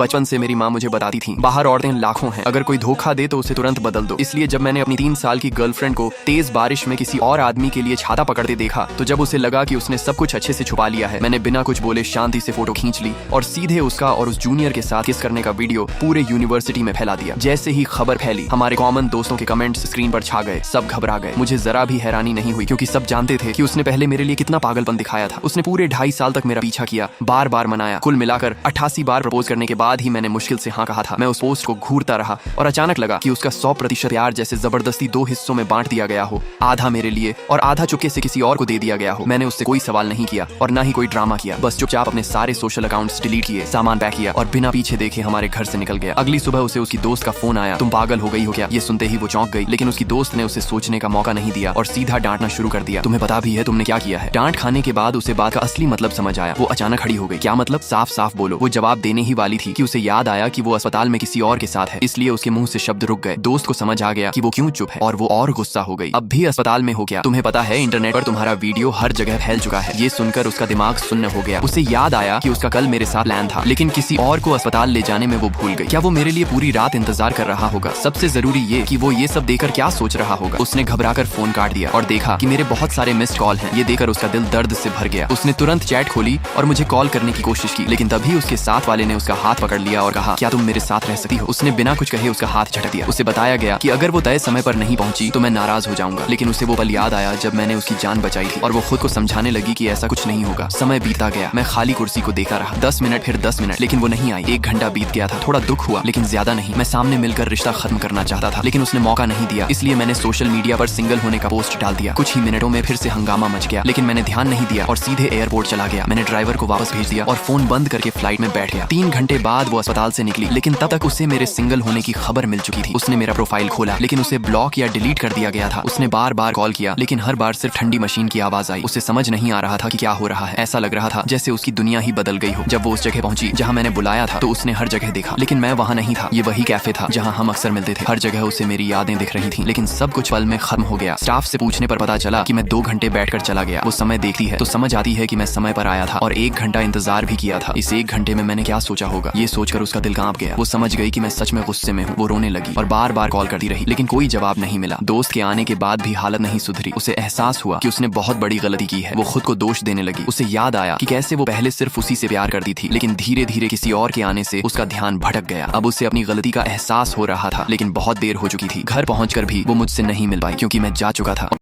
बचपन से मेरी माँ मुझे बताती थी, बाहर औरतें लाखों हैं, अगर कोई धोखा दे तो उसे तुरंत बदल दो। इसलिए जब मैंने अपनी 3 साल की गर्लफ्रेंड को तेज बारिश में किसी और आदमी के लिए छाता पकड़ते देखा, तो जब उसे लगा कि उसने सब कुछ अच्छे से छुपा लिया है, मैंने बिना कुछ बोले शांति से फोटो खींच ली और सीधे उसका और उस जूनियर के साथ किस करने का वीडियो पूरे यूनिवर्सिटी में फैला दिया। जैसे ही खबर फैली, हमारे कॉमन दोस्तों के कमेंट्स स्क्रीन पर छा गए। सब घबरा गए। मुझे जरा भी हैरानी नहीं हुई, क्योंकि सब जानते थे कि उसने पहले मेरे लिए कितना पागलपन दिखाया था। उसने पूरे 2.5 साल तक मेरा पीछा किया, बार बार मनाया। कुल मिलाकर 88 बार प्रपोज करने के बाद ही मैंने मुश्किल से हाँ कहा था। मैं उस पोस्ट को घूरता रहा और अचानक लगा कि उसका 100% प्यार जैसे जबरदस्ती 2 हिस्सों में बांट दिया गया हो, आधा मेरे लिए और आधा चुपके से किसी और को दे दिया गया हो। मैंने उससे कोई सवाल नहीं किया और ना ही कोई ड्रामा किया, बस चुपचाप अपने सारे सोशल अकाउंट्स डिलीट किए, सामान पैक किया और बिना पीछे देखे हमारे घर से निकल गया। अगली सुबह उसे उसकी दोस्त का फोन आया, तुम पागल हो गई हो क्या? ये सुनते ही वो चौंक गई, लेकिन उसकी दोस्त ने उसे सोचने का मौका नहीं दिया और सीधा डांटना शुरू कर दिया, तुम्हें पता भी है तुमने क्या किया है? डांट खाने के बाद उसे बात का असली मतलब समझ आया। वो अचानक खड़ी हो गई, क्या मतलब? साफ साफ बोलो। वो जवाब देने ही वाली थी कि उसे याद आया कि वो अस्पताल में किसी और के साथ है, इसलिए उसके मुंह से शब्द रुक गए। दोस्त को समझ आ गया कि वो क्यों चुप है और वो और गुस्सा हो गई। अब भी अस्पताल में हो क्या? तुम्हें पता है इंटरनेट पर तुम्हारा वीडियो हर जगह फैल चुका है। ये सुनकर उसका दिमाग सुन्न हो गया। उसे याद आया कि उसका कल मेरे साथ प्लान था, लेकिन किसी और को अस्पताल ले जाने में वो भूल गई। क्या वो मेरे लिए पूरी रात इंतजार कर रहा होगा? सबसे जरूरी ये कि वो ये सब देखकर क्या सोच रहा होगा। उसने घबराकर फोन काट दिया और देखा कि मेरे बहुत सारे मिस्ड कॉल हैं। ये देखकर उसका दिल दर्द से भर गया। उसने तुरंत चैट खोली और मुझे कॉल करने की कोशिश की, लेकिन तभी उसके साथ वाले ने उसका हाथ पकड़ लिया और कहा, क्या तुम मेरे साथ रह सकती हो? उसने बिना कुछ कहे उसका हाथ झटक दिया। उसे बताया गया कि अगर वो तय समय पर नहीं पहुंची तो मैं नाराज हो जाऊंगा, लेकिन उसे वो पल याद आया जब मैंने उसकी जान बचाई थी और वो खुद को समझाने लगी कि ऐसा कुछ नहीं होगा। समय बीता गया, मैं खाली कुर्सी को देखा रहा। 10 मिनट, फिर 10 मिनट, लेकिन वो नहीं आई। 1 घंटा बीत गया था। थोड़ा दुख हुआ, लेकिन ज्यादा नहीं। मैं सामने मिलकर रिश्ता खत्म करना चाहता था, लेकिन उसने मौका नहीं दिया। इसलिए मैंने सोशल मीडिया पर सिंगल होने का पोस्ट डाल दिया। कुछ ही मिनटों में फिर से हंगामा मच गया, लेकिन मैंने ध्यान नहीं दिया और सीधे एयरपोर्ट चला गया। मैंने ड्राइवर को वापस भेज दिया और फोन बंद करके फ्लाइट में बैठ गया। 3 घंटे बाद वो अस्पताल से निकली, लेकिन तब तक उसे मेरे सिंगल होने की खबर मिल चुकी थी। उसने मेरा प्रोफाइल खोला, लेकिन उसे ब्लॉक या डिलीट कर दिया गया था। उसने बार बार कॉल किया, लेकिन हर बार सिर्फ ठंडी मशीन की आवाज आई। उसे समझ नहीं आ रहा था कि क्या हो रहा है। ऐसा लग रहा था जैसे उसकी दुनिया ही बदल गई हो। जब वो उस जगह पहुंची जहां मैंने बुलाया था, तो उसने हर जगह देखा, लेकिन मैं वहां नहीं था। ये वही कैफे था जहां हम अक्सर मिलते थे। हर जगह उसे मेरी यादें दिख रही थी, लेकिन सब कुछ पल में खत्म हो गया। स्टाफ से पूछने पर पता चला कि मैं 2 घंटे बैठकर चला गया। वो समय देखती है तो समझ आती है कि मैं समय पर आया था और 1 घंटा इंतजार भी किया था। इस 1 घंटे में मैंने क्या सोचा होगा, ये सोचकर उसका दिल कांप गया। वो समझ गई कि मैं सच में गुस्से में हूँ। वो रोने लगी और बार बार कॉल करती रही, लेकिन कोई जवाब नहीं मिला। दोस्त के आने के बाद भी हालत नहीं सुधरी। उसे एहसास हुआ कि उसने बहुत बड़ी गलती की है। वो खुद को दोष देने लगी। उसे याद आया कि कैसे वो पहले सिर्फ उसी से प्यार करती थी, लेकिन धीरे धीरे किसी और के आने से उसका ध्यान भटक गया। अब उसे अपनी गलती का एहसास हो रहा था, लेकिन बहुत देर हो चुकी थी। घर पहुंचकर भी वो मुझसे नहीं मिल पाई, क्योंकि मैं जा चुका था।